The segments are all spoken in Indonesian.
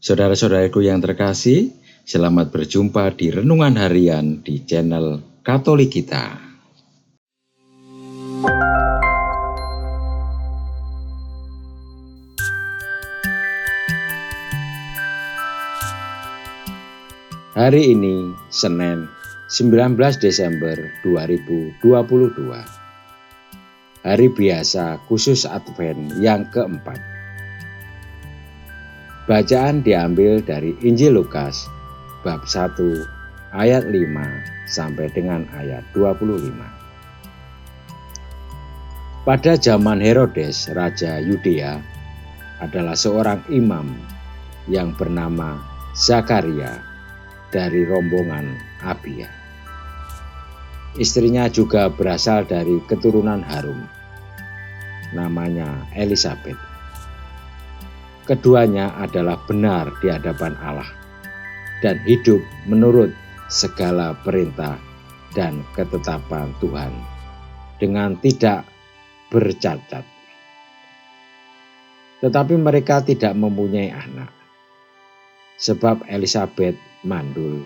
Saudara-saudaraku yang terkasih, selamat berjumpa di Renungan Harian di channel Katolik kita. Hari ini, Senin, 19 Desember 2022. Hari biasa khusus Advent yang keempat. Bacaan diambil dari Injil Lukas bab 1 ayat 5 sampai dengan ayat 25. Pada zaman Herodes, Raja Yudea, adalah seorang imam yang bernama Zakaria dari rombongan Abia. Istrinya juga berasal dari keturunan Harun, namanya Elisabet. Keduanya adalah benar di hadapan Allah dan hidup menurut segala perintah dan ketetapan Tuhan dengan tidak bercacat. Tetapi mereka tidak mempunyai anak, sebab Elisabet mandul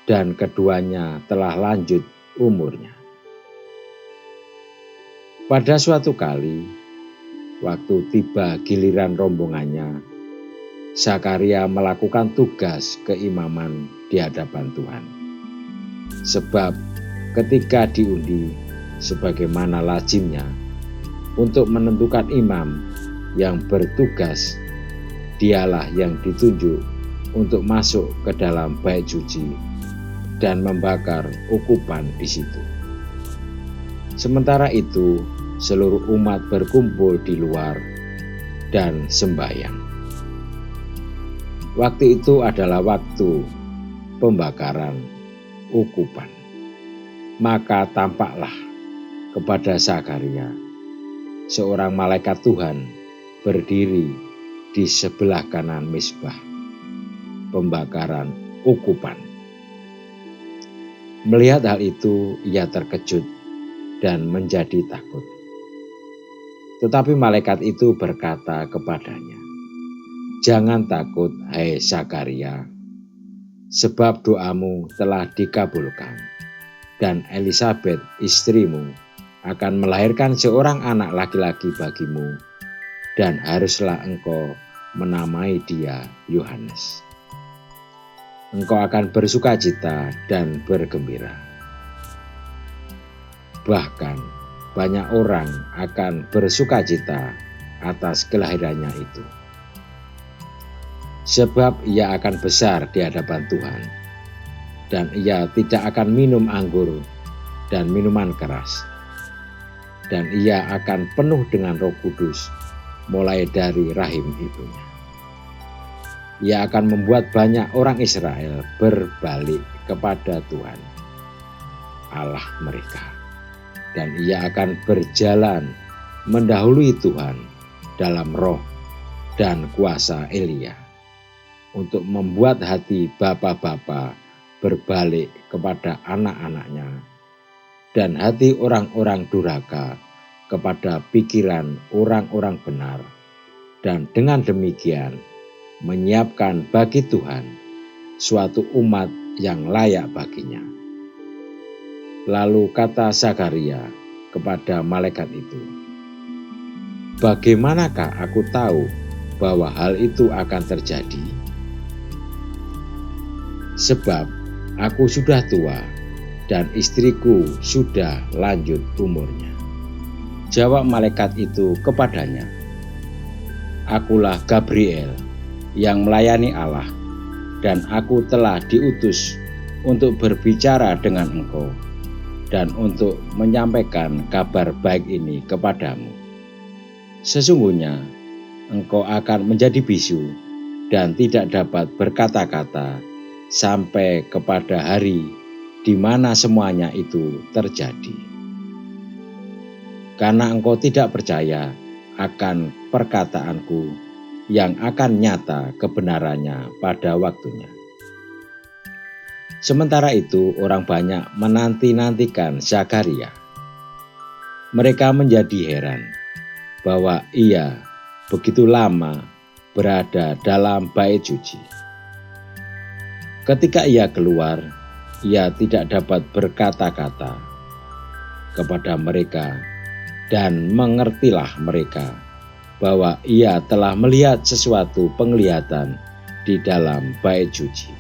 dan keduanya telah lanjut umurnya. Pada suatu kali, waktu tiba giliran rombongannya, Zakaria melakukan tugas keimaman di hadapan Tuhan. Sebab ketika diundi sebagaimana lazimnya untuk menentukan imam yang bertugas, dialah yang ditunjuk untuk masuk ke dalam bait suci dan membakar ukupan di situ. Sementara itu, seluruh umat berkumpul di luar dan sembahyang. Waktu itu adalah waktu pembakaran ukupan. Maka tampaklah kepada Zakaria seorang malaikat Tuhan berdiri di sebelah kanan mezbah pembakaran ukupan. Melihat hal itu, ia terkejut dan menjadi takut. Tetapi malaikat itu berkata kepadanya, "Jangan takut, hai Zakaria, sebab doamu telah dikabulkan, dan Elisabet istrimu akan melahirkan seorang anak laki-laki bagimu, dan haruslah engkau menamai dia Yohanes. Engkau akan bersukacita dan bergembira. Bahkan banyak orang akan bersukacita atas kelahirannya itu. Sebab ia akan besar di hadapan Tuhan, dan ia tidak akan minum anggur dan minuman keras. Dan ia akan penuh dengan Roh Kudus mulai dari rahim ibunya. Ia akan membuat banyak orang Israel berbalik kepada Tuhan, Allah mereka. Dan ia akan berjalan mendahului Tuhan dalam roh dan kuasa Elia, untuk membuat hati bapa-bapa berbalik kepada anak-anaknya, dan hati orang-orang durhaka kepada pikiran orang-orang benar, dan dengan demikian menyiapkan bagi Tuhan suatu umat yang layak baginya. Lalu kata Zakaria kepada malaikat itu, "Bagaimanakah aku tahu bahwa hal itu akan terjadi? Sebab aku sudah tua dan istriku sudah lanjut umurnya." Jawab malaikat itu kepadanya, "Akulah Gabriel yang melayani Allah, dan aku telah diutus untuk berbicara dengan engkau dan untuk menyampaikan kabar baik ini kepadamu. Sesungguhnya engkau akan menjadi bisu dan tidak dapat berkata-kata sampai kepada hari di mana semuanya itu terjadi. Karena engkau tidak percaya akan perkataanku yang akan nyata kebenarannya pada waktunya." Sementara itu orang banyak menanti-nantikan Zakaria. Mereka menjadi heran bahwa ia begitu lama berada dalam bait suci. Ketika ia keluar, ia tidak dapat berkata-kata kepada mereka, dan mengertilah mereka bahwa ia telah melihat sesuatu penglihatan di dalam bait suci.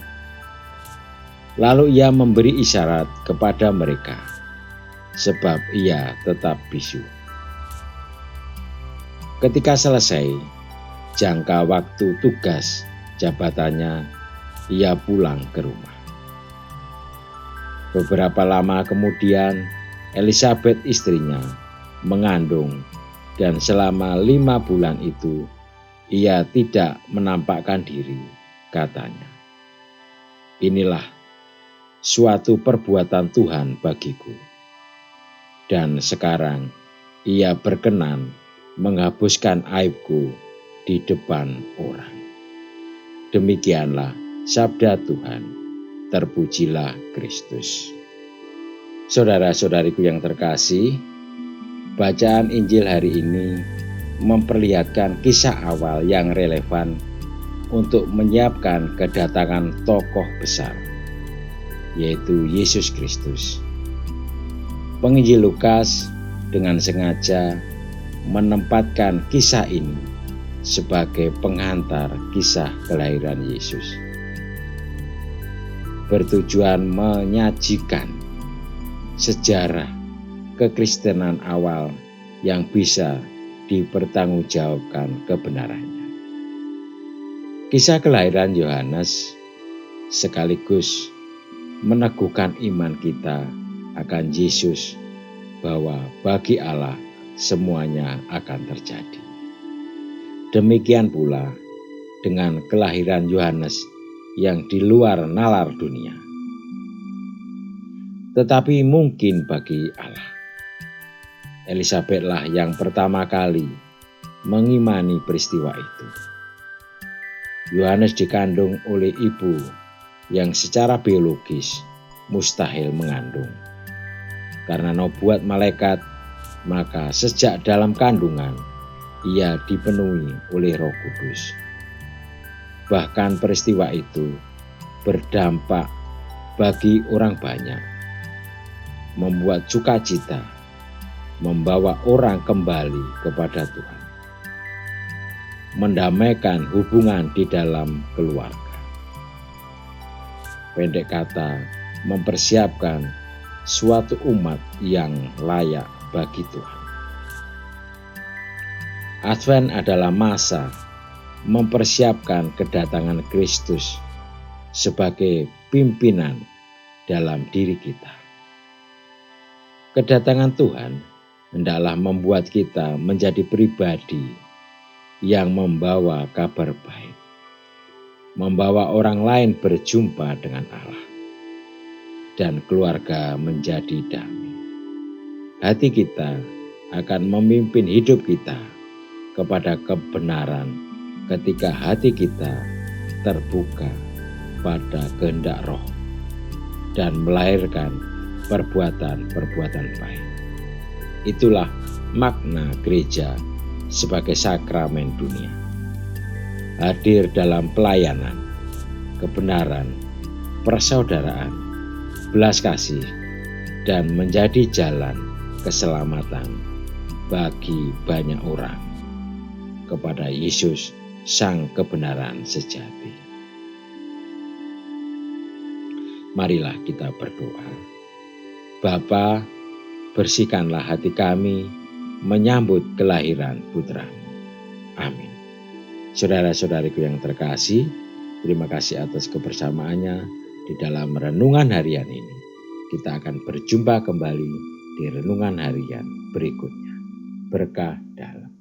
Lalu ia memberi isyarat kepada mereka, sebab ia tetap bisu. Ketika selesai jangka waktu tugas jabatannya, ia pulang ke rumah. Beberapa lama kemudian, Elisabet istrinya mengandung, dan selama 5 bulan itu ia tidak menampakkan diri, katanya. Inilah suatu perbuatan Tuhan bagiku. Dan sekarang ia berkenan menghapuskan aibku di depan orang. Demikianlah sabda Tuhan. Terpujilah Kristus. Saudara-saudariku yang terkasih, bacaan Injil hari ini memperlihatkan kisah awal yang relevan untuk menyiapkan kedatangan tokoh besar, yaitu Yesus Kristus. Penginjil Lukas dengan sengaja menempatkan kisah ini sebagai pengantar kisah kelahiran Yesus, bertujuan menyajikan sejarah kekristenan awal yang bisa dipertanggungjawabkan kebenarannya. Kisah kelahiran Yohanes sekaligus meneguhkan iman kita akan Yesus, bahwa bagi Allah semuanya akan terjadi. Demikian pula dengan kelahiran Yohanes yang di luar nalar dunia, tetapi mungkin bagi Allah. Elisabetlah yang pertama kali mengimani peristiwa itu. Yohanes dikandung oleh ibu yang secara biologis mustahil mengandung. Karena nubuat malaikat, maka sejak dalam kandungan ia dipenuhi oleh Roh Kudus. Bahkan peristiwa itu berdampak bagi orang banyak, membuat sukacita, membawa orang kembali kepada Tuhan, mendamaikan hubungan di dalam keluarga. Pendek kata, mempersiapkan suatu umat yang layak bagi Tuhan. Advent adalah masa mempersiapkan kedatangan Kristus sebagai pimpinan dalam diri kita. Kedatangan Tuhan hendaklah membuat kita menjadi pribadi yang membawa kabar baik, membawa orang lain berjumpa dengan Allah, dan keluarga menjadi damai. Hati kita akan memimpin hidup kita kepada kebenaran ketika hati kita terbuka pada kehendak Roh dan melahirkan perbuatan-perbuatan baik. Itulah makna gereja sebagai sakramen dunia. Hadir dalam pelayanan, kebenaran, persaudaraan, belas kasih, dan menjadi jalan keselamatan bagi banyak orang kepada Yesus, Sang Kebenaran Sejati. Marilah kita berdoa. Bapa, bersihkanlah hati kami menyambut kelahiran Putra-Mu. Amin. Saudara-saudariku yang terkasih, terima kasih atas kebersamaannya di dalam renungan harian ini. Kita akan berjumpa kembali di renungan harian berikutnya. Berkah dalam.